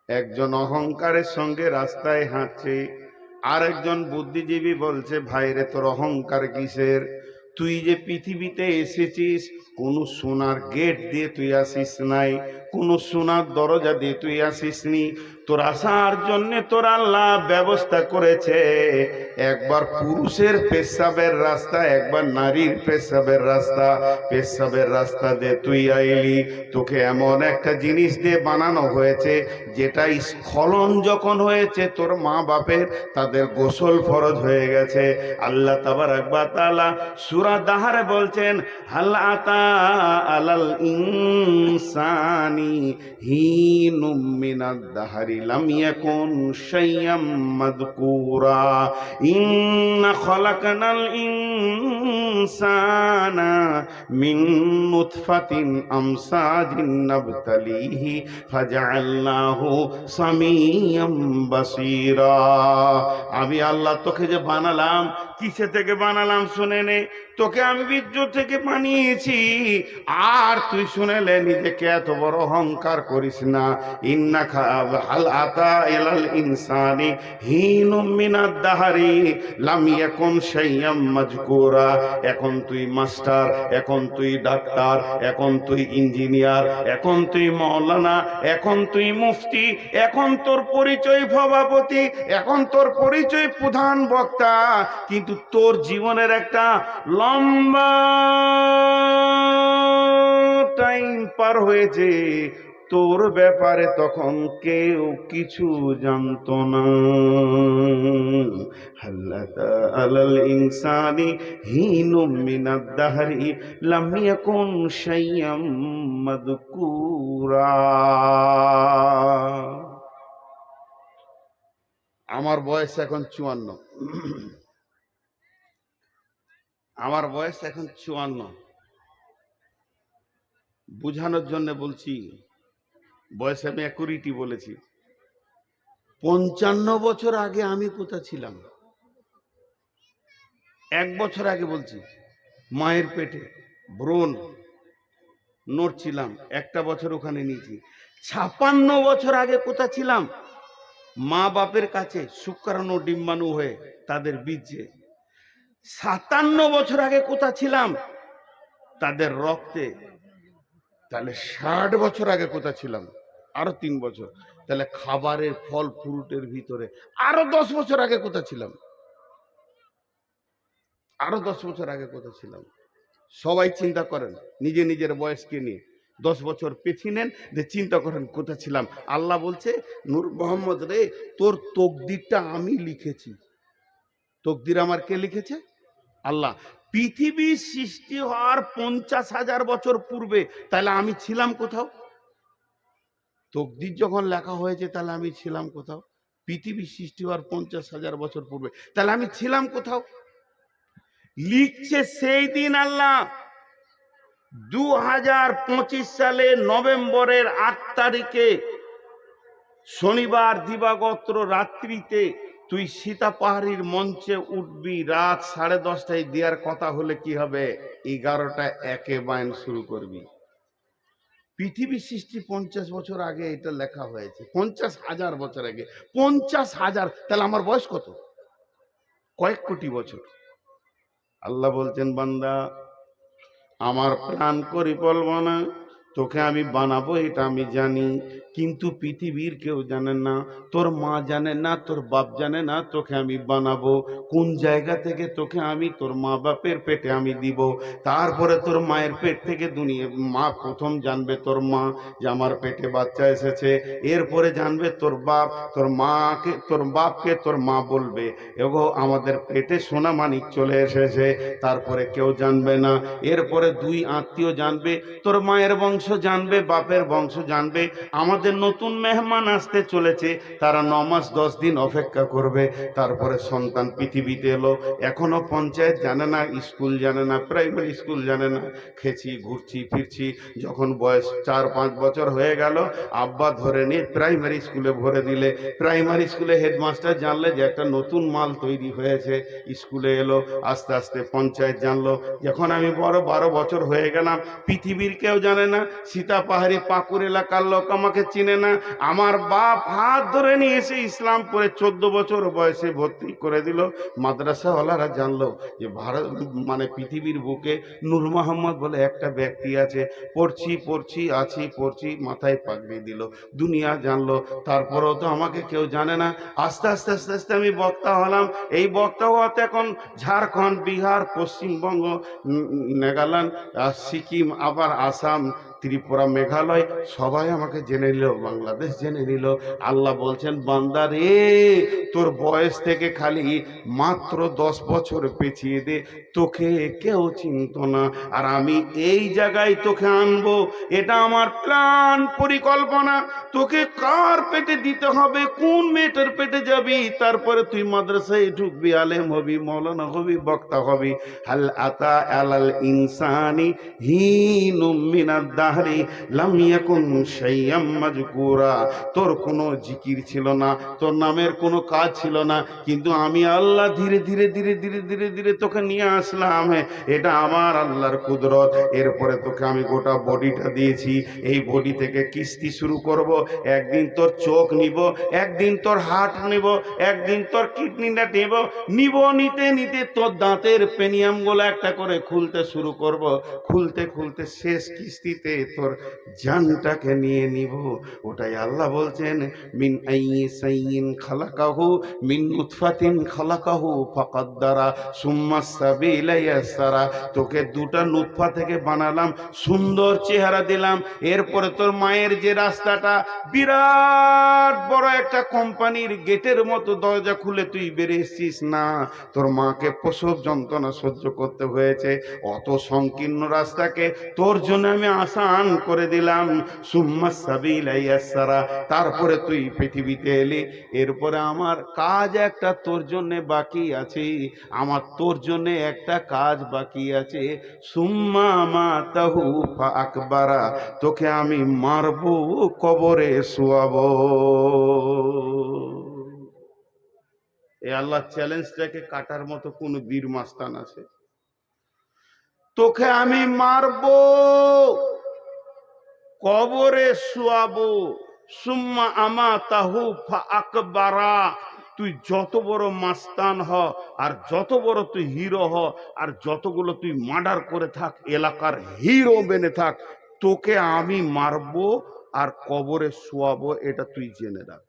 একজন অহংকারের সঙ্গে রাস্তায় হাঁটছে, আর একজন বুদ্ধিজীবী বলছে, ভাইরে তোর অহংকার কিসের? তুই যে পৃথিবীতে এসেছিস কোন সোনার গেট দিয়ে তুই আসিস নাই, কোন সোনার দরজা দিয়ে তুই আসিসনি। তোর আসার জন্য তোর আল্লাহ ব্যবস্থা করেছে, একবার পুরুষের পেশাবের রাস্তা, একবার নারীর পেশাবের রাস্তা। পেশাবের রাস্তা দিয়ে তুই আইলি, তোকে এমন একটা জিনিস দিয়ে বানানো হয়েছে যেটা স্খলন যখন হয়েছে তোর মা বাপের, তাদের গোসল ফরজ হয়ে গেছে। আল্লাহ তাবারক ওয়া তাআলা সূরা দাহরে বলছেন, হাল আতা আলাল ইনসানি হিনুম মিনাদ দাহরি লাম ইয়াকুন শাইয়াম মাযকুরা ইন্না খালাকনাল ইনসানা মিন নুতফাতিন আমসাজিন নাবতালিহি ফাজআলনাহু সামিয়াম বাসীরা। আমি আল্লাহ তোকে যে বানালাম, কিসে থেকে বানালাম শুনে নে। তোকে আমি বীর্য থেকে বানিয়েছি, আর তুই শুনেলে নিজেকে এত বড় অহংকার করিস না। ইন্না হাল আতা ইলাল ইনসানি হিনুম মিনাদ দাহরি লাম ইয়াকুন শাইয়াম মাযকুরা। এখন তুই মাস্টার, এখন তুই ডাক্তার, এখন তুই ইঞ্জিনিয়ার, এখন তুই মাওলানা, এখন তুই মুফতি, এখন তোর পরিচয় সভাপতি, এখন তোর পরিচয় প্রধান বক্তা, কিন্তু তোর জীবনের একটা লম্বা টাইম পার হয়েছে, তোর ব্যাপারে তখন কেউ কিছু জানতো না। হাল্লাতা আলাল ইনসানি হিনুম মিনাদ দাহরি লাম ইয়াকুন শাইয়াম মাযকুরা। আমার বয়স এখন 54, আমার বয়স এখন 54। বুঝানোর জন্য বলছি, বয়স আমি অ্যাকুরেটই বলেছি। 55 বছর আগে আমি কোথায় ছিলাম? 1 বছর আগে বলছি, মায়ের পেটে ভ্রূণ নড়ছিলাম, 1টা বছর ওখানে নিয়েছি। 56 বছর আগে কোথায় ছিলাম? মা বাপের কাছে শুক্রাণু ডিম্বাণু হয়ে তাদের বীর্যে। 57 বছর আগে কোথায় ছিলাম? তাদের রক্তে। তাহলে 60 বছর আগে কোথায় ছিলাম? আরো 3 বছর। তাহলে খাবারের ফল ফ্রুটের ভিতরে আরো 10 বছর আগে কোথায় ছিলাম? আরো 10 বছর আগে কোথায় ছিলাম? সবাই চিন্তা করেন নিজে নিজের বয়সকে নিয়ে, 10 বছর পেছিয়ে নেন, যে চিন্তা করেন কোথায় ছিলাম। আল্লাহ বলছে, নূর মোহাম্মদ রে, তোর তকদিরটা আমি লিখেছি। তকদির আমার কে লিখেছে? আল্লাহ। পৃথিবী সৃষ্টি হওয়ার 50,000 বছর পূর্বে তাহলে আমি ছিলাম কোথাও? তকদির যখন লেখা হয়েছে তাহলে আমি ছিলাম কোথাও? পৃথিবী সৃষ্টি হওয়ার 50,000 বছর পূর্বে তাহলে আমি ছিলাম কোথাও? লিখছে সেই দিন আল্লাহ 2025 সালে নভেম্বরের 8 তারিখে শনিবার দিবাগত রাত্রিতে তুই সীতা পাহাড়ির মঞ্চে উঠবি। রাত 10:30টায় দেওয়ার কথা হলে কি হবে? 11টা একে বায়ন শুরু করবি। পৃথিবী সৃষ্টি 50 বছর আগে এটা লেখা হয়েছে, 50,000 বছর আগে। 50,000, তাহলে আমার বয়স কত? কয়েক কোটি বছর। আল্লাহ বলছেন, বান্দা আমার প্রাণ করি বলবো না, তোকে আমি বানাবো এটা আমি জানি, কিন্তু পৃথিবীর কেউ জানে না, তোর মা জানে না, তোর বাপ জানে না তোকে আমি বানাবো। কোন জায়গা থেকে তোকে আমি তোর মা বাপের পেটে আমি দিব। তারপরে তোর মায়ের পেট থেকে দুনিয়া, মা প্রথম জানবে তোর মা যে আমার পেটে বাচ্চা এসেছে। এরপরে জানবে তোর বাপ, তোর মাকে, তোর বাপকে তোর মা বলবে, এগো আমাদের পেটে সোনা মানিক চলে এসেছে। তারপরে কেউ জানবে না। এরপরে 2 আত্মীয় জানবে, তোর মায়ের বংশ জানবে, বাপের বংশ জানবে, আমাদের নতুন মেহমান আসতে চলেছে। তারা 9 মাস 10 দিন অপেক্ষা করবে। তারপরে সন্তান পৃথিবীতে এলো। এখনো পঞ্চায়েত জানে না, স্কুল জানে না, প্রাইমারি স্কুল জানে না। খেছি, ঘুরছি, ফিরছি। যখন বয়স 4-5 বছর হয়ে গেল, আব্বা ধরে নিয়ে প্রাইমারি স্কুলে ভরে দিলে। প্রাইমারি স্কুলে হেডমাস্টার জানলে যে একটা নতুন মাল তৈরি হয়েছে, স্কুলে এলো। আস্তে আস্তে পঞ্চায়েত জানলো। যখন আমি 12 বছর হয়ে গেলাম, পৃথিবীর কেউ জানে না, সীতা পাহাড়ি পাকুড় এলাকার লোক আমাকে চিনে না। আমার বাপ হাত ধরে নিয়ে এসে ইসলামপুরে 14 বছর বয়সে ভর্তি করে দিল। মাদ্রাসাওয়ালারা জানলো যে ভারত মানে পৃথিবীর বুকে নূর মোহাম্মদ বলে একটা ব্যক্তি আছে। পড়ছি মাথায় পাগড়ি দিল, দুনিয়া জানলো। তারপরেও তো আমাকে কেউ জানে না। আস্তে আস্তে আস্তে আস্তে আমি বক্তা হলাম। এই বক্তা হওয়াতে এখন ঝাড়খণ্ড, বিহার, পশ্চিমবঙ্গ, নাগাল্যান্ড, সিকিম, আবার আসাম, ত্রিপুরা, মেঘালয় সবাই আমাকে জেনে নিল, বাংলাদেশ জেনে নিল। আল্লাহ বলছেন, বান্দা রে, তোর বয়স থেকে খালি মাত্র 10 বছর পেছিয়ে দে, তোকে কেউ চিনত না। আর আমি এই জায়গায় তোকে আনবো, এটা আমার প্ল্যান, পরিকল্পনা। তোকে কার পেটে দিতে হবে, কোন মেয়েটার পেটে যাবি, তারপরে তুই মাদ্রাসায় ঢুকবি, আলেম হবি, মৌলানা হবি, বক্তা হবি। হাল আতা আলাল ইনসানি হিনুম মিনাদ দাহরি লাম ইয়াকুন শাইয়াম মাযকুরা। তোর কোনো জিকির ছিল না, তোর নামের কোনো কাজ ছিল না, কিন্তু আমি আল্লাহ ধীরে ধীরে ধীরে ধীরে ধীরে ধীরে তোকে নিয়ে আসলাম। এটা আমার আল্লাহর কুদরত। এরপরে তোকে আমি গোটা বডিটা দিয়েছি। এই বডি থেকে কিস্তি শুরু করব। একদিন তোর চোখ নিব, একদিন তোর হার্ট নিব, একদিন তোর কিডনিটা নিব। নিতে নিতে তোর দাঁতের পেনিয়ামগুলো একটা করে খুলতে শুরু করব। খুলতে খুলতে শেষ কিস্তিতে তোর জানটাকে নিয়ে নিব। ওটাই আল্লাহ বলছেন, মিন আইয়িন খালাকাহু মিন নুতফাতিন খালাকাহু ফাকাদ্দারা সুম্মা সাবিলা ইয়াসসারা। তোকে দুটা নুতফা থেকে বানালাম, সুন্দর চেহারা দিলাম। এরপরে তোর মায়ের যে রাস্তাটা, বিরাট বড় একটা কোম্পানির গেটের মতো দরজা খুলে তুই বেরিয়েছিস না, তোর মাকে প্রসব যন্ত্রণা সহ্য করতে হয়েছে। অত সংকীর্ণ রাস্তাকে তোর জন্য আমি আসান করে দিলাম। সুম্মা সাবিলা ইয়াসসারা। তারপরে তুই পৃথিবীতে এলি। এরপরে আমার কাজ একটা তোর জন্য বাকি আছে, আমার তোর জন্য একটা কাজ বাকি আছে। সুম্মা মাতাহু ফাআকবারা। তোকে আমি মারবো, কবরে শুয়াবো। এই আল্লাহ চ্যালেঞ্জটাকে কাটার মতো কোন বীর মাস্তান আছে? তোকে আমি মারবো, কবরে শুয়াবো। সুম্মা আমাতাহু ফাআকবারা। তুই যত বড় মাস্তান হ, আর যত বড় তুই হিরো হ, আর যতগুলো তুই মার্ডার করে থাক, এলাকার হিরো বেনে থাক, তোকে আমি মারবো আর কবরে শুয়াবো, এটা তুই জেনে রাখ।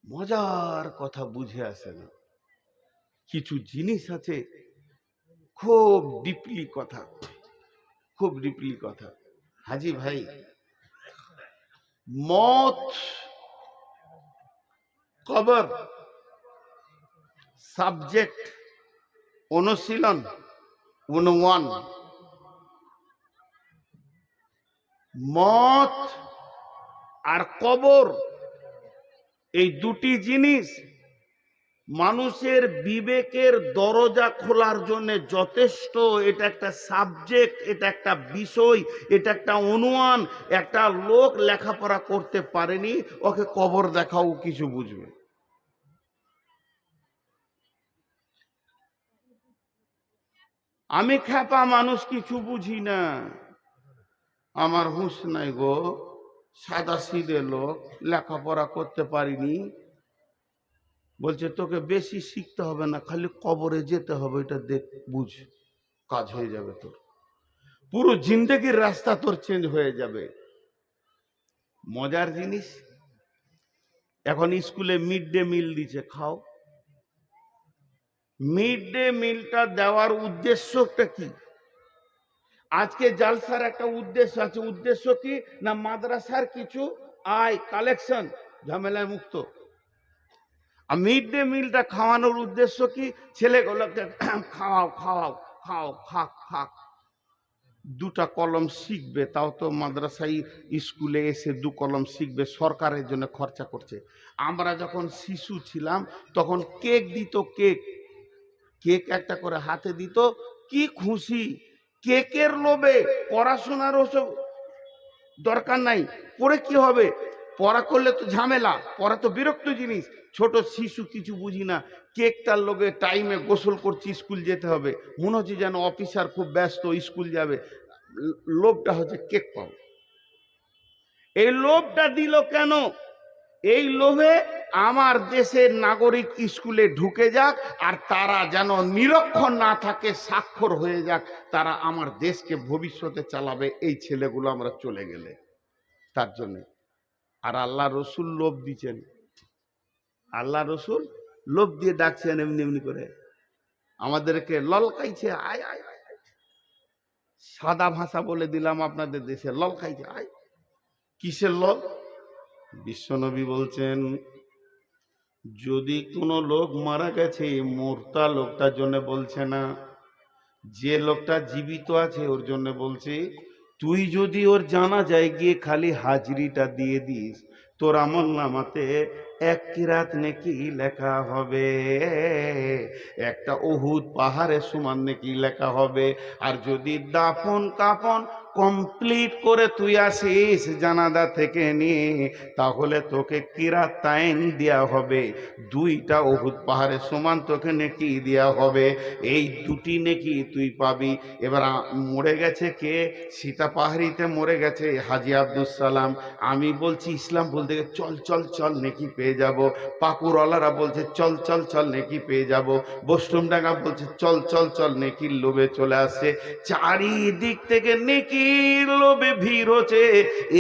মজার কথা বুঝে আসে না। কিছু জিনিস আছে খুব ডিপলি কথা, খুব ডিপলি কথা। হাজি ভাই, মত, কবর, সাবজেক্ট, অনুশীলন 101। মত আর কবর, এই দুটি জিনিস মানুষের বিবেকের দরজা খোলার জন্য যথেষ্ট। এটা একটা সাবজেক্ট, এটা একটা বিষয়, এটা একটা অনুমান। একটা লোক লেখাপড়া করতে পারেনি, ওকে কবর দেখাও কিছু বুঝবে। আমি খ্যাপা মানুষ, কিছু বুঝি না, আমার হুঁশ নাই গো, সাদা সিধে লোক, লেখাপড়া করতে পারিনি। বলছে তোকে বেশি শিখতে হবে না, খালি কবরে যেতে হবে, এটা দেখ, বুঝ, কাজ হয়ে যাবে তোর। পুরো জিন্দেগির রাস্তা তোর চেঞ্জ হয়ে যাবে। মজার জিনিস, এখন স্কুলে মিড ডে মিল দিচ্ছে, খাও। মিড ডে মিলটা দেওয়ার উদ্দেশ্যটা কি? আজকে জালসার একটা উদ্দেশ্য আছে। উদ্দেশ্য কি না, মাদ্রাসার কিছু আয় কালেকশন, ঝামেলায় মুক্ত। আর মিড ডে মিলটা খাওয়ানোর উদ্দেশ্য কি? ছেলেগুলোকে খাওয়াও খাওয়াও খাও, খাক খাক, দুটা কলম শিখবে। তাও তো মাদ্রাসায় স্কুলে এসে 2 কলম শিখবে, সরকারের জন্য খরচা করছে। আমরা যখন শিশু ছিলাম তখন কেক দিত, কেক, কেক একটা করে হাতে দিত, কি খুশি। কেকের লোভে পড়াশোনার ওসব দরকার নাই। পড়ে কি হবে? পড়া করলে তো ঝামেলা, পড়া তো বিরক্ত জিনিস। ছোট শিশু কিছু বুঝি না, কেকটার লোভে টাইমে গোসল করছি, স্কুল যেতে হবে, মনে হচ্ছে যেন অফিসার খুব ব্যস্ত, স্কুল যাবে। লোভটা হচ্ছে কেক পাবো। এই লোভটা দিল কেন? এই লোভে আমার দেশের নাগরিক স্কুলে ঢুকে যাক, আর তারা যেন নিরক্ষর না থাকে, স্বাক্ষর হয়ে যাক, তারা আমার দেশকে ভবিষ্যতে চালাবে এই ছেলেগুলো আমরা চলে গেলে। তার জন্য আর আল্লাহ রসুল লোভ দিচ্ছেন, আল্লাহ রসুল লোভ দিয়ে ডাকছেন এমনি এমনি করে, আমাদেরকে ললকাইছে, আয় আয় আয়। সাদা ভাষা বলে দিলাম আপনাদের দেশে, ললকাইছে, আয়। কিসের লোভ? বিশ্বনবী বলছেন, যদি কোনো লোক মারা গেছে, মূর্তা লোকটার জন্য বলছে না, যে লোকটা জীবিত আছে ওর জন্য বলছে, তুই যদি ওর জানা যায় গিয়ে খালি হাজরিটা দিয়ে দিস, তোর আমল নামাতে এক কিরাত নেকি লেখা হবে, একটা উহুদ পাহাড়ের সমান নেকি লেখা হবে। আর যদি দাফন কাফন কমপ্লিট করে তুই আসিস জানাজা থেকে নিয়ে, তাহলে তোকে কিরাত তাইন দেওয়া হবে, দুইটা উহুদ পাহাড়ের সমান তোকে নেকি দেওয়া হবে, এই দুটি নেকি তুই পাবি। এবার মরে গেছে কে? সীতা পাহাড়িতে মরে গেছে হাজী আব্দুল সালাম। আমি বলছি ইসলাম বলতে চল চল চল নেকি পেয়ে যাব, পাকুরওয়ালারা বলছে চল চল চল নেকি পেয়ে যাব, বৈষ্ণবডাঙ্গা বলছে চল চল চল নেকির লোভে চলে আসছে, চারিদিক থেকে নেকির লোভে ভিড় হচ্ছে।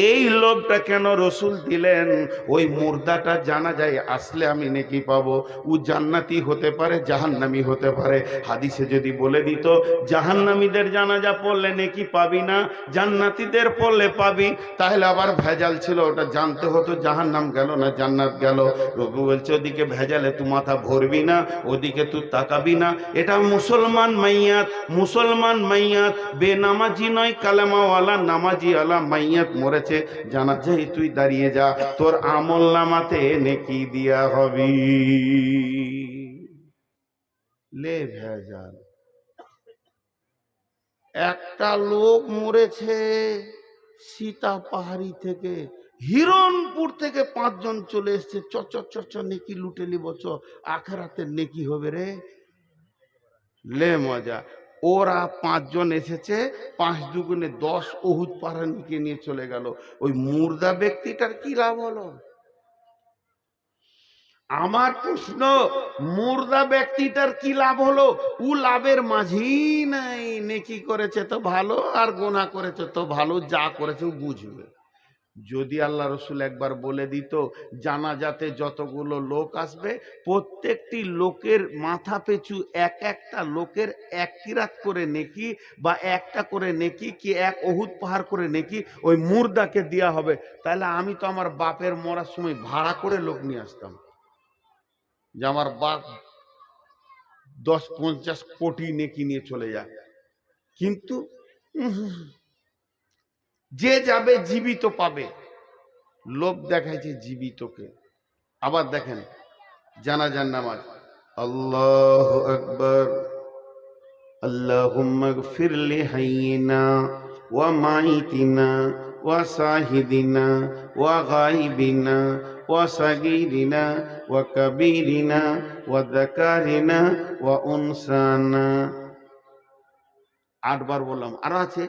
এই লোভটা কেন রসুল দিলেন? ওই মুর্দাটা জানা যায় আসলে আমি নেকি পাবো, ও জান্নাতি হতে পারে জাহান্নামি হতে পারে। হাদিসে যদি বলে দিত জাহান্নামীদের জানাজা পড়লে নেকি পাবি না, জান্নাতীদের পড়লে পাবি, তাহলে আবার ভেজাল ছিল, ওটা জানতে হতো জাহান্নাম গেল না জান্নাত গেল। রবি বলছে ওদিকে ভেজালে তুই মাথা ভরবি না, ওদিকে তুই তাকাবি না। এটা মুসলমান মাইয়াত, মুসলমান মাইয়াত, বেনামাজি নয়, কালেমাওয়ালা নামাজি আলা মাইয়াত মরেছে, জানাজায় তুই দাঁড়িয়ে যা, তোর আমল নামাতে নেকি দিয়া হবি। লে ভেজাল। একটা লোক মরেছে সীতা পাহাড়ি থেকে, হিরণপুর থেকে 5 জন চলে এসছে, চ নেকি লুটে নিব, চ আখেরাতের নেকি হবে রে। লে মজা। ওরা 5 জন এসেছে, 5 দুগুণে 10 উহুদ পাহাড় নিকে নিয়ে চলে গেল। ওই মুর্দা ব্যক্তিটার কি লাভ হলো? আমার প্রশ্ন, মুর্দা ব্যক্তিটার কি লাভ হলো? ও লাভের মাঝি নাই, নেকি করেছে তো ভালো, আর গোনা করেছে তো ভালো, যা করেছে ও বুঝবে। যদি আল্লাহ রসুল একবার বলে দিত জানাজাতে যতগুলো লোক আসবে, প্রত্যেকটি লোকের মাথা পিছু একটা লোকের 1 কিরাত করে নেকি, বা একটা করে নেকি কি 1 উহুদ পাহাড় করে নেকি ওই মুর্দাকে দেওয়া হবে, তাহলে আমি তো আমার বাপের মরার সময় ভাড়া করে লোক নিয়ে আসতাম, যে আমার বাপ 10-50 কোটি নেকি নিয়ে চলে যায়। কিন্তু যে যাবে জীবিত পাবে, লোভ দেখাইছে জীবিতকে। আবার দেখেন জানাজার নামাজ, আল্লাহু আকবার, আল্লাহুম্মা গফির লি হাইয়িনা ওয়া মাইতিনা ওয়া শাহিদিনা ওয়া গায়িবিনা ওয়া সাগীরিনা ওয়া কাবীরিনা ওয়া যাকারিনা ওয়া উনসানা। 8 বার বললাম, আরো আছে,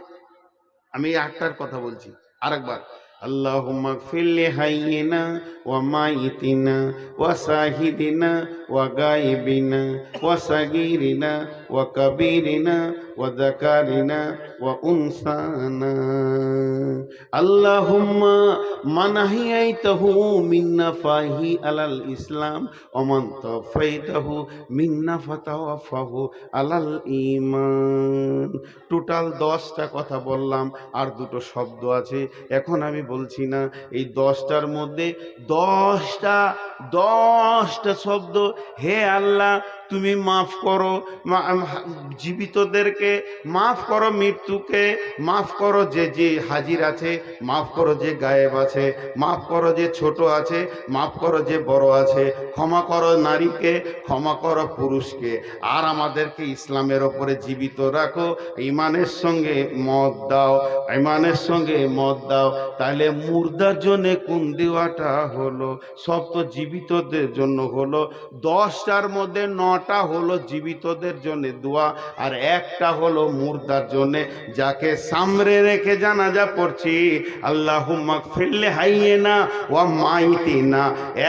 আমি 8টার কথা বলছি আরেকবার। আল্লাহুম্মা গফির লি হাইয়িনা ওয়া মাইতিনা ওয়া শাহিদিনা ওয়া গায়িবিনা ওয়া সাগীরিনা ওয়া কাবীরিনা ওয়া যাকারিনা ওয়া উনসানা। আল্লাহুম্মা মান আহইয়াইতাহু মিন্না ফাহি আলাল ইসলাম ওয়া মান তাওফাইতাহু মিন্না ফাতাওয়াফাহু আলাল ঈমান। টোটাল 10টা কথা বললাম, আর 2টো শব্দ আছে, এখন আমি বলছি না। এই 10টার মধ্যে 10টা শব্দ, হে আল্লাহ তুমি মাফ করো জীবিতদেরকে, মাফ করো মৃত্যুকে, মাফ করো যে যে হাজির আছে, মাফ করো যে গায়েব আছে, মাফ করো যে ছোট আছে, মাফ করো যে বড় আছে, ক্ষমা করো নারীকে, ক্ষমা করো পুরুষকে, আর আমাদেরকে ইসলামের ওপরে জীবিত রাখো, ইমানের সঙ্গে মত দাও, ইমানের সঙ্গে মত দাও। তাহলে মুর্দার জন্য কোন দেওয়াটা হলো? সব তো জীবিতদের জন্য হলো। 10টার মধ্যে 9টা হলো জীবিতদের জন্য দোয়া, আর একটা হলো মুর্দার জন্য, যাকে সামনে রেখে জানাজা পড়ছি আল্লাহুম্মা গফিরলি হাইয়িনা ওয়া মাইতিনা,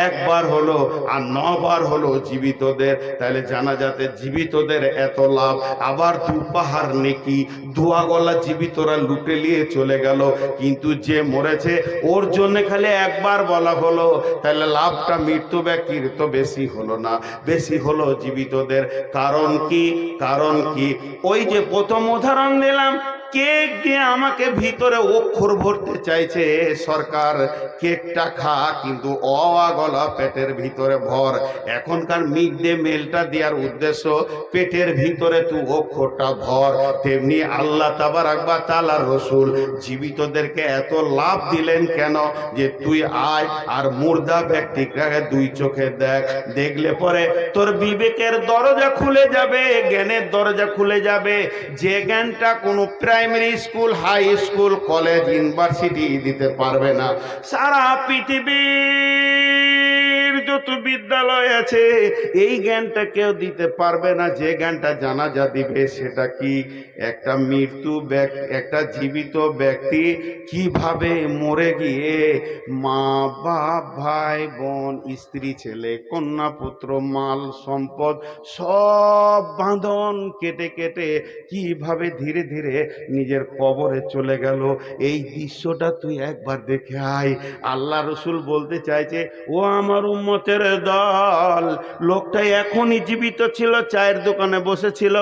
একবার হলো আর 9 বার হলো জীবিতদের। তাহলে জানাজাতে জীবিতদের এত লাভ, আবার 2 পাহাড় নেকি, ধোয়া গলা জীবিতরা লুটে নিয়ে চলে গেল, কিন্তু যে মরেছে ওর জন্য খালি একবার বলা হলো, তাহলে লাভটা মৃত্যু ব্যক্তির তো বেশি হলো না, বেশি হলো জীবিতদের। কারণ কি? কারণ কি? ওই যে প্রথম উদাহরণ দিলাম, কেক দিয়ে আমাকে ভিতরে অক্ষর ভরতে চাইছে সরকার, কেকটা খা কিন্তু অ গলা পেটের ভিতরে ভর। এখনকার মিড ডে মিলটা দেওয়ার উদ্দেশ্য পেটের ভিতরে তুই অক্ষরটা ভর। তেমনি আল্লাহ তাবারাক ওয়া তাআলার রাসূল জীবিতদেরকে এত লাভ দিলেন কেন? যে তুই আয় আর মুর্দা ব্যক্তিকে 2 চোখে দেখ, দেখলে পরে তোর বিবেকের দরজা খুলে যাবে, জ্ঞানের দরজা খুলে যাবে, যে জ্ঞানটা কোনো primary school, high school, college, university দিতে পারবে না। সারা পৃথিবীর যত বিদ্যালয় আছে এই জ্ঞানটা কেউ দিতে পারবে না। যে জ্ঞানটা জানাজা দিবে সেটা কি? একটা মৃত্যু ব্যক্তি, একটা জীবিত ব্যক্তি কিভাবে মরে গিয়ে মা বাপ, ভাই বোন, স্ত্রী, ছেলে, কন্যা, পুত্র, মাল সম্পদ সব বাঁধন কেটে কেটে কিভাবে ধীরে ধীরে নিজের কবরে চলে গেল, এই দৃশ্যটা তুই একবার দেখে আয়। আল্লাহ রসুল বলতে চাইছে, ও আমার উম্মতের দল, লোকটা এখনই জীবিত ছিল, চায়ের দোকানে বসেছিল,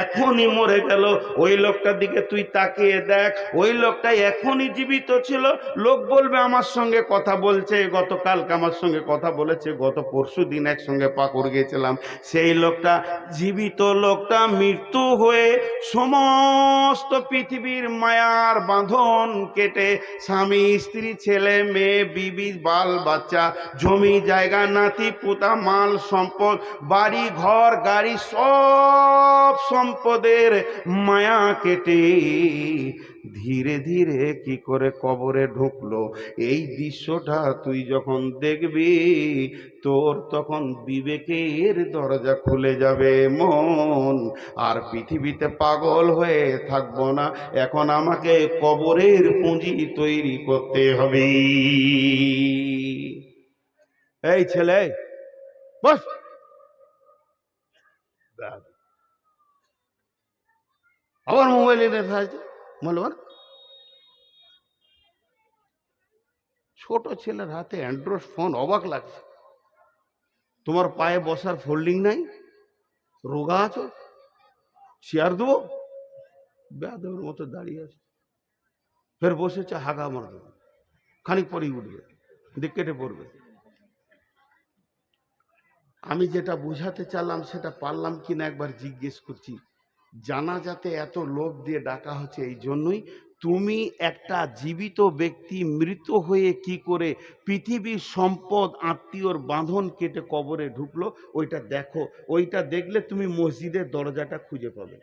এখনই মরে গেল। ওই লোকটার দিকে তুই তাকিয়ে দেখ, ওই লোকটা এখনই জীবিত ছিল। লোক বলবে আমার সঙ্গে কথা বলছে, গতকালকে আমার সঙ্গে কথা বলেছে, গত পরশু দিন একসঙ্গে পাকুড় গিয়েছিলাম। সেই লোকটা জীবিত, লোকটা মৃত্যু হয়ে সমস্ত পৃথিবীর মায়ার বাঁধন কেটে স্বামী, স্ত্রী, ছেলে, মেয়ে, বিবি, বাল বাচ্চা, জমি জায়গা, নাতি পুতা, মাল সম্পদ, বাড়ি ঘর গাড়ি, সব সম্পদের মায়া কেটে ধীরে ধীরে কি করে কবরে ঢুকলো, এই দৃশ্যটা তুই যখন দেখবি তোর তখন বিবেকের দরজা খুলে যাবে মন। আর পৃথিবীতে পাগল হয়ে থাকবো না, এখন আমাকে কবরের পুঁজি তৈরি করতে হবে। এই ছেলে বস, আবার মোবাইলে দেখা আছে বলবার। ছোট ছেলের হাতে অ্যান্ড্রয়েড ফোন, অবাক লাগছে। তোমার পায়ে বসার ফোল্ডিং নাই, রোগা আছো, চেয়ার দেবো, বেয়াদবের মতো দাঁড়িয়ে আছে, ফের বসেছে, হাগা মার দেবে, খানিক পরেই উঠবে, দিয়ে কেটে পড়বে। আমি যেটা বুঝাতে চাইলাম সেটা পারলাম কিনা একবার জিজ্ঞেস করছি। জানাজাতে এত লোভ দিয়ে ডাকা হচ্ছে এই জন্যই, তুমি একটা জীবিত ব্যক্তি মৃত হয়ে কি করে পৃথিবীর সম্পদ আত্মীয়র বাঁধন কেটে কবরে ঢুকলো ওইটা দেখো। ওইটা দেখলে তুমি মসজিদের দরজাটা খুঁজে পাবে,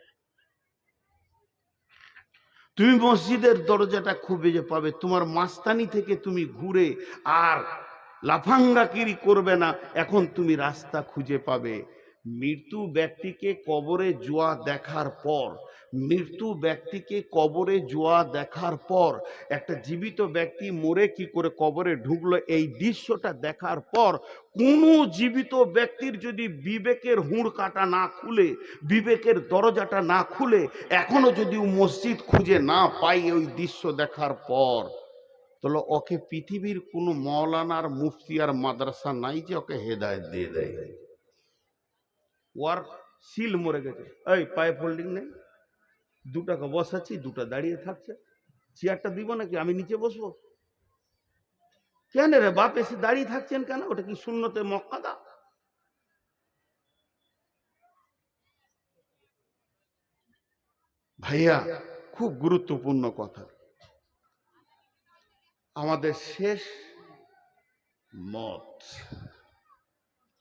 তুমি মসজিদের দরজাটা খুঁজে পাবে। তোমার মাস্তানি থেকে তুমি ঘুরে আর লাফাঙ্গাকিরি করবে না, এখন তুমি রাস্তা খুঁজে পাবে। মৃত্যু ব্যক্তিকে কবরে জুয়া দেখার পর, মৃত্যু ব্যক্তিকে কবরে জুয়া দেখার পর একটা জীবিত ব্যক্তি মরে কি করে কবরে ঢুকলো, এই দৃশ্যটা দেখার পর কোনো জীবিত ব্যক্তির যদি বিবেকের হুঁড় কাটা না খুলে, বিবেকের দরজাটা না খুলে, এখনো যদি মসজিদ খুঁজে না পাই ওই দৃশ্য দেখার পর, তাহলে ওকে পৃথিবীর কোনো মৌলানার, মুফতি আর মাদ্রাসা নাই যে ওকে হেদায়েত দিয়ে দেয়। ওর সিল মরে গেছে, এই পায়ে ফোল্ডিং নেই, 2 টাকা বসাচ্ছি, 2টা দাঁড়িয়ে থাকছে, চেয়ারটা দিব নাকি, আমি নিচে বসবো? কেন রে বাপ এসে দাঁড়িয়ে থাকছেন কেন? ওটা কি সুন্নতে মুআক্কাদা? ভাইয়া খুব গুরুত্বপূর্ণ কথা, আমাদের শেষ মত,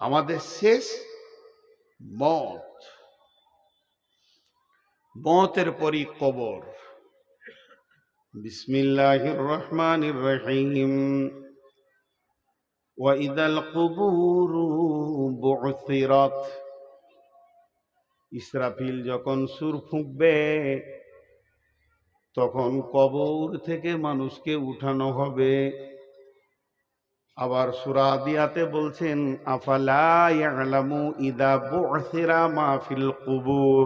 আমাদের শেষ মত, মতের পরই কবর। বিসমিল্লাহির রহমানির রহিম। ওয়াইদাল কুবুরু বু'থিরাত ইসরাফিল যখন সুর ফুঁকবে তখন কবর থেকে মানুষকে উঠানো হবে। আবার সূরা আদিয়াতে বলছেন আফালা ইয়ালামু ইদা বু'সিরা মা ফিল কুবুর,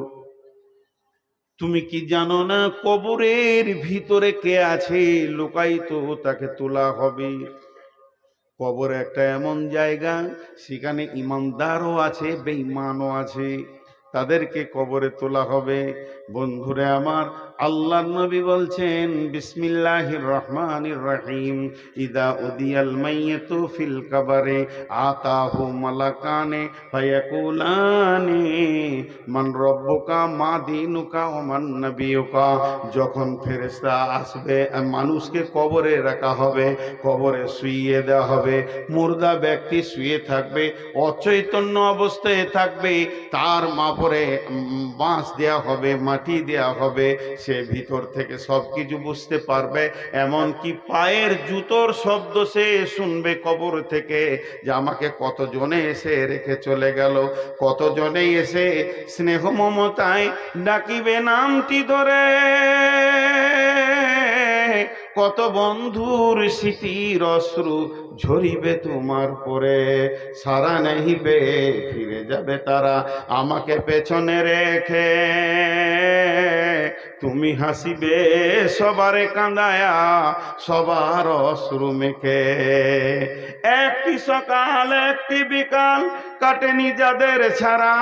তুমি কি জানো না কবরের ভিতরে কে আছে লুকায়িত, তাকে তোলা হবে। কবর একটা এমন জায়গা, সেখানে ইমানদারও আছে বেঈমানও আছে, তাদেরকে কবরে তোলা হবে। বন্ধুরে আমার, আল্লাহর নবী বলছেন বিসমিল্লাহির রহমানির রহিম ইদা উদিয়াল মাইয়িতু ফিল কবরে আতাহু মালাকানে ফায়াকুলানি মান রব্বুকা মা দীনুকা ওয়া মান নবিয়ুকা। যখন ফেরেশতা আসবে, মানুষকে কবরে রাখা হবে, কবরে শুইয়ে দেওয়া হবে, মুর্দা ব্যক্তি শুয়ে থাকবে, অচৈতন্য অবস্থায় থাকবে, তার মাপরে বাঁশ দেওয়া হবে, মাটি দেওয়া হবে, সে ভিতর থেকে সব কিছু বুঝতে পারবে, এমনকি পায়ের জুতোর শব্দ সে শুনবে কবর থেকে, যে আমাকে কতজনে এসে রেখে চলে গেল, কতজনে এসে স্নেহ মমতায় ডাকিবে নামটি ধরে, কত বন্ধুর স্মৃতির অশ্রু ঝরিবে তোমার পরে, সারা নেহিবে ফিরে যাবে তারা আমাকে পেছনে রেখে, তুমি হাসিবে সবারে কাঁদায়া সবার অশ্রু মেখে। একটি সকাল একটি বিকাল কাটেনি যাদের ছাড়া,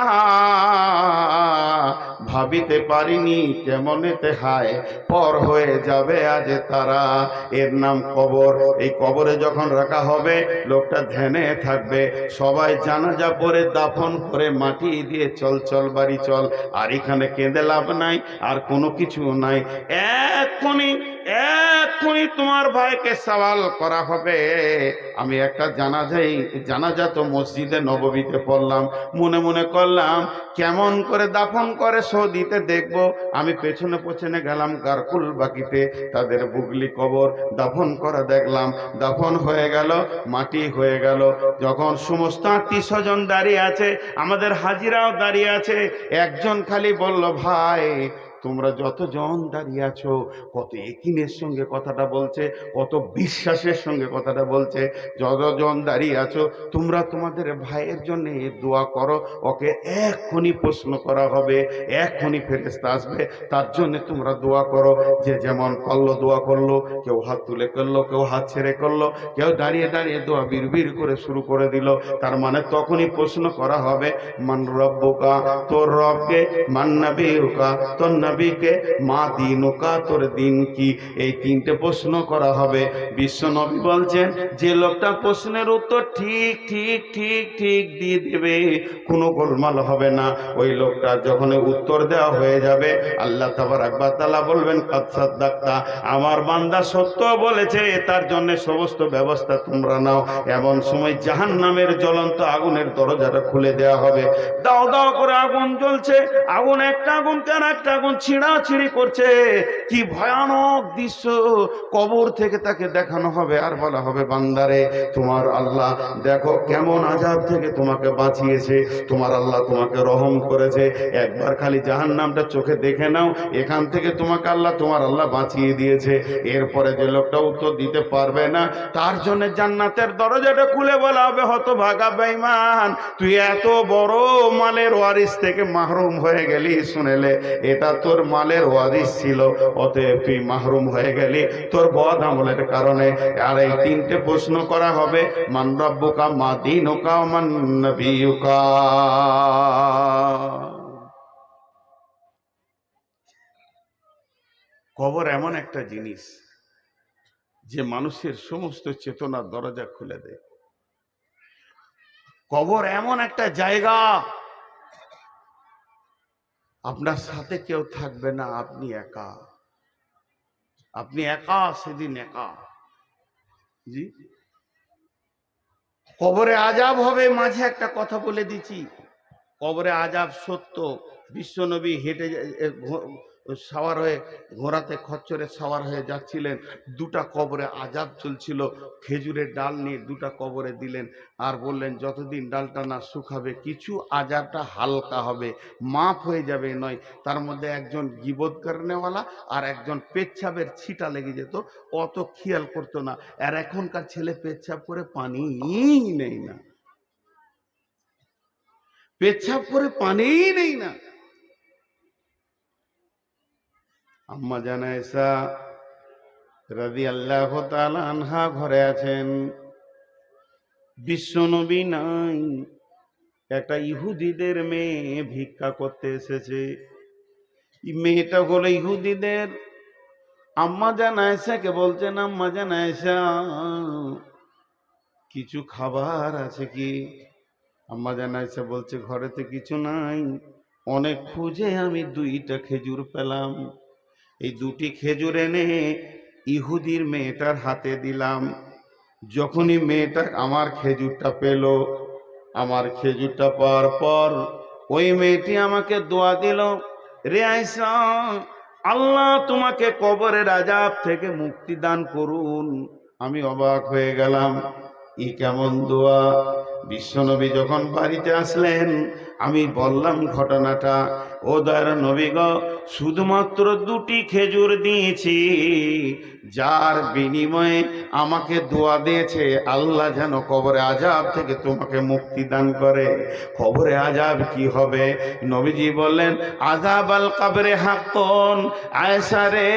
ভাবিতে পারিনি কেমনেতে হায় পর হয়ে যাবে আজ তারা। এর নাম কবর। এই কবরে যখন রাখা হবে, লোকটা ধ্যানে থাকবে, সবাই জানাজা পরে দাফন করে মাটি দিয়ে চল চল বাড়ি চল, আর এখানে কেঁদে লাভ নাই, আর কোনো কিছু নাই। এক্ষুনি তোমার ভাইকে সওয়াল করা হবে। আমি একটা জানাজা তো মসজিদে নববীতে পড়লাম, মনে মনে করলাম কেমন করে দাফন করে সৌদিতে দেখব, আমি পেছনে পেছনে গেলাম গারকুল বাকিতে, তাদের বুগলি কবর দাফন করা দেখলাম, দাফন হয়ে গেল, মাটি হয়ে গেল। যখন সমস্ত আত্মীয় স্বজন দাঁড়িয়ে আছে, আমাদের হাজিরাও দাঁড়িয়ে আছে, একজন খালি বলল, ভাই তোমরা যতজন দাঁড়িয়ে আছো, কত একিনের সঙ্গে কথাটা বলছে, কত বিশ্বাসের সঙ্গে কথাটা বলছে, যতজন দাঁড়িয়ে আছো তোমরা তোমাদের ভাইয়ের জন্য দোয়া করো, ওকে এক্ষুনি প্রশ্ন করা হবে, এক্ষুনি ফেরেশতা আসবে, তার জন্য তোমরা দোয়া করো। যে যেমন পারলো দোয়া করলো, কেউ হাত তুলে করলো, কেউ হাত ছেড়ে করলো, কেউ দাঁড়িয়ে দাঁড়িয়ে দোয়া বিড়বিড় করে শুরু করে দিল। তার মানে তখনই প্রশ্ন করা হবে, মান রব্বুকা, তোর রবকে, মান নবিয়ুকা, তোর নবীকে, মা দীনুকা, তোর দিন কি। এই তিনটে প্রশ্ন করা হবে। বিশ্ব নবী বলছেন, যে লোকটা প্রশ্নের উত্তর ঠিক ঠিক ঠিক ঠিক দিয়ে দেবে, কোনো গোলমাল হবে না, ওই লোকটা যখন উত্তর দেওয়া হয়ে যাবে, আল্লাহ তাবারাক ওয়া তাআলা বলবেন, কাদ সাদ্দাকতা, আমার বান্দা সত্য বলেছে, তার জন্য সমস্ত ব্যবস্থা তোমরা নাও। এমন সময় জাহান্নামের জ্বলন্ত আগুনের দরজাটা খুলে দেওয়া হবে, দাও দাও করে আগুন জ্বলছে, আগুন একটা আগুন কেন একটা আগুন ছিঁড়াছিঁড়ি করছে, কি ভয়ানক দৃশ্য কবর থেকে তাকে দেখানো হবে। আর বলা হবে, বান্দারে তোমার আল্লাহ দেখো কেমন আযাব থেকে তোমাকে বাঁচিয়েছে, তোমার আল্লাহ তোমাকে রহম করেছে, একবার খালি জাহান্নামটা চোখে দেখে নাও, এখান থেকে তোমাকে তোমার আল্লাহ বাঁচিয়ে দিয়েছে। এরপরে যে লোকটা উত্তর দিতে পারবে না, তার জন্য জান্নাতের দরজাটা খুলে বলা হবে, হতভাগা বেঈমান, তুই এত বড় মালের ওয়ারিস থেকে মাহরুম হয়ে গেলি, শুনেলে এটা তোর মালের ওয়ারিস ছিল, অতএব তুই মাহরুম হয়ে গেলি তোর বদ আমলের কারণে। আর এই তিনটে প্রশ্ন করা হবে, মান রব্বুকা, মা দীনুকা, মান নবিয়ুকা। কবর এমন একটা জিনিস যে মানুষের সমস্ত চেতনার দরজা খুলে দেয়। কবর এমন একটা জায়গা, আপনার সাথে কেউ থাকবে না, আপনি একা, আপনি একা, সেদিন একা। জি, কবরে আযাব হবে। মাঝে একটা কথা বলে দিচ্ছি, কবরে আযাব সত্য। বিশ্বনবী হেঁটে সাওয়ার হয়ে ঘোড়াতে খচ্চরে সাওয়ার হয়ে যাচ্ছিলেন, দুটা কবরে আজাব চলছিল, খেজুরের ডাল নিয়ে দুটা কবরে দিলেন আর বললেন যতদিন ডালটা না শুকাবে কিছু আজাবটা হালকা হবে, মাফ হয়ে যাবে নয়। তার মধ্যে একজন গীবত করেনেওয়ালা আর একজন পেচ্ছাবের ছিটা লেগে যেত, অত খেয়াল করতো না। আর এখনকার ছেলে পেচ্ছাব করে পানি নেই না, পেচ্ছাব করে পানি নেই না। আম্মা জান আয়েশা রাদিয়াল্লাহু তাআলা আনহা ঘরে আছেন, বিশ্বনবী নাই, একটা ইহুদিদের মেয়ে ভিক্ষা করতে এসেছে। মেয়েটা হলো ইহুদিদের। আম্মা জান আয়েশাকে বলছেন, আম্মা জান আয়েশা কিছু খাবার আছে কি? আম্মা জান আয়েশা বলছে ঘরেতে কিছু নাই, অনেক খুঁজে আমি দুইটা খেজুর পেলাম, এই দুটি খেজুর এনে ইহুদির মেয়েটার হাতে দিলাম। যখনই মেয়েটা আমার খেজুরটা পেল, আমার খেজুরটা পাওয়ার পর ওই মেয়েটি আমাকে দোয়া দিল, রে আয়েশা আল্লাহ তোমাকে কবরের আযাব থেকে মুক্তি দান করুন। আমি অবাক হয়ে গেলাম, ই কেমন দোয়া! বিশ্বনবী যখন বাড়িতে আসলেন আমি বললাম ঘটনাটা, ও দয়ার নবী গো, শুধুমাত্র দুটি খেজুর দিয়েছি, যার বিনিময়ে আমাকে দোয়া দিয়েছে আল্লাহ যেন কবরে আযাব থেকে তোমাকে মুক্তি দান করে। কবরে আযাব কি হবে? নবীজি বললেন আযাব আল কবরে হাক্কুন। আয়েশা রে,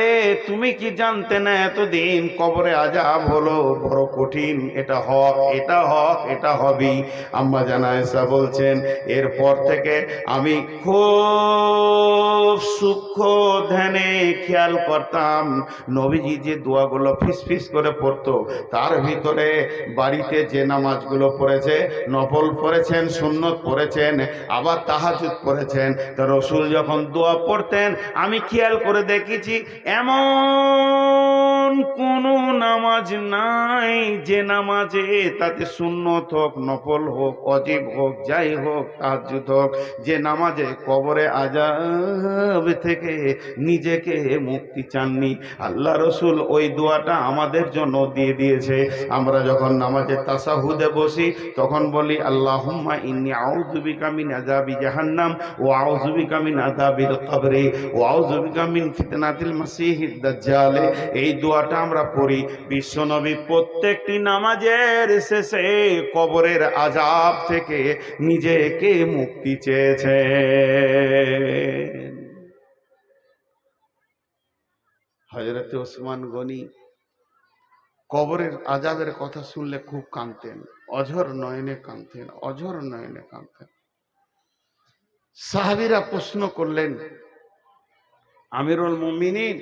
তুমি কি জানতে না এতদিন কবরে আযাব হলো বড় কঠিন, এটা হক, এটা হক, এটা হবেই। আম্মা জান আয়েশা বলছেন এরপর থেকে আমি খুব সূক্ষ্ম ধ্যানে খেয়াল করতাম নবীজি যে দোয়াগুলো ফিস ফিস করে পড়তো, তার ভিতরে বাড়িতে যে নামাজগুলো পড়েছে, নফল পড়েছেন, সুন্নত পড়েছেন, আবার তাহাজ্জুদ পড়েছেন, তো রসুল যখন দোয়া পড়তেন আমি খেয়াল করে দেখেছি এমন কোনো নামাজ নাই যে নামাজে তাতে সুন্নত হোক, নফল হোক, অজিব হোক, যাই হোক, তাহাজ্জুদ হোক, যে নামাজে কবরে আযাব থেকে নিজেকে মুক্তি চাননি। আল্লাহ রসুল ওই দোয়াটা আমাদের জন্য দিয়ে দিয়েছে। আমরা যখন নামাজে তাশাহুদে বসি তখন বলি আল্লাহুম্মা ইন্নী আউযু বিকা মিন আযাবি জাহান্নাম ওয়া আউযু বিকা মিন আযাবিল কবরি ওয়া আউযু বিকা মিন ফিতনাতিল মাসিহিদ দাজ্জাল। এই দোয়াটা আমরা পড়ি। বিশ্বনবী প্রত্যেকটি নামাজের শেষে কবরের আযাব থেকে নিজেকে মুক্তি চেয়েছেন। হযরত ওসমান গনি কবরের আযাবের কথা শুনলে খুব কাঁদতেন, অঝর নয়নে কাঁদতেন, অঝর নয়নে কাঁদতেন। সাহাবীরা প্রশ্ন করলেন, আমিরুল মুমিনিন,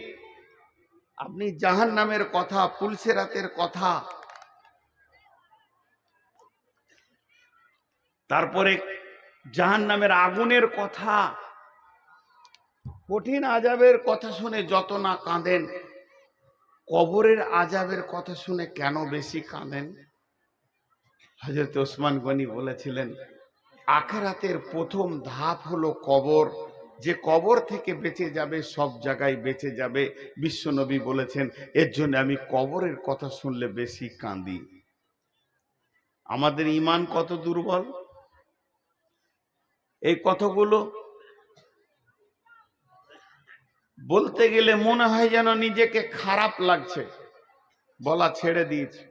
আপনি জাহান্নামের কথা, পুলসিরাতের কথা, তারপরে জাহান্নামের আগুনের কথা, কঠিন আযাবের কথা শুনে যত না কাঁদেন, কবরের আযাবের কথা শুনে কেন বেশি কাঁদেন? হযরত ওসমান গনি বলেছিলেন আখিরাতের প্রথম ধাপ হলো কবর, যে কবর থেকে বেঁচে যাবে সব জায়গায় বেঁচে যাবে। বিশ্বনবী বলেছেন এর জন্য আমি কবরের কথা শুনলে বেশি কাঁদি। আমাদের ঈমান কত দুর্বল! এই কথাগুলো বলতে গেলে মনে হয় যেন নিজেকে খারাপ লাগছে, বলা ছেড়ে দিয়েছি।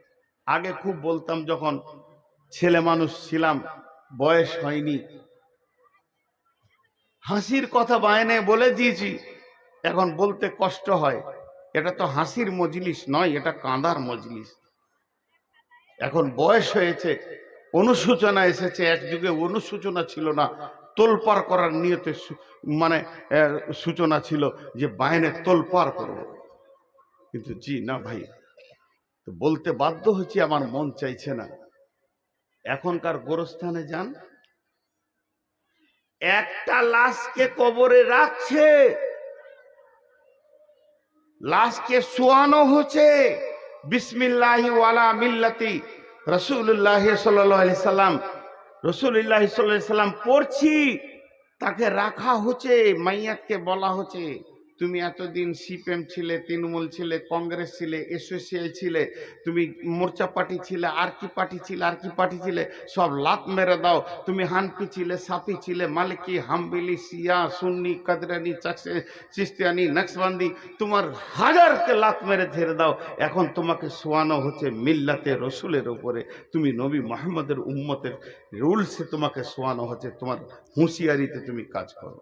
আগে খুব বলতাম, যখন ছেলে মানুষ ছিলাম, বয়স হয়নি, হাসির কথা বায়নে বলে দিয়েছি, এখন বলতে কষ্ট হয়। এটা তো হাসির মজলিস নয়, এটা কাঁদার মজলিস। এখন বয়স হয়েছে, অনুশোচনা এসেছে। এক যুগে অনুশোচনা ছিল না, তোলপাড় করার নিয়তে মানে সূচনা ছিল যে বায়নে তোলপাড় করব, কিন্তু জি না ভাই, তো বলতে বাধ্য হচ্ছি, আমার মন চাইছে না। এখনকার গোরস্থানে যান, একটা লাশকে কবরে রাখছে, লাশকে শোয়ানো হচ্ছে, বিসমিল্লাহি ওয়ালা মিল্লাতি রাসূলুল্লাহ সাল্লাল্লাহু আলাইহি সাল্লাম, রাসূলুল্লাহ সাল্লাল্লাহু আলাইহি সাল্লাম পড়ছি, তাকে রাখা হচ্ছে, মাইয়াতকে বলা হচ্ছে তুমি এতদিন সিপিএম ছিলে, তৃণমূল ছিলে, কংগ্রেস ছিলে, এসোসিয়াই ছিলে, তুমি মোর্চা পার্টি ছিলে, আর কি পার্টি ছিলে, আর কি পার্টি ছিলে, সব লাত মেরে দাও। তুমি হানফি ছিলে, সাফি ছিলে, মালিকি, হাম্বিলি, শিয়া, সুন্নি, কাদরানি, চিস্তিয়ানি, নকশবন্দি, তোমার হাজারকে লাত মেরে ছেড়ে দাও। এখন তোমাকে শোয়ানো হচ্ছে মিল্লাতে রসুলের উপরে, তুমি নবী মোহাম্মদের উম্মতের রুলসে তোমাকে শোয়ানো হচ্ছে, তোমার হুঁশিয়ারিতে তুমি কাজ করো।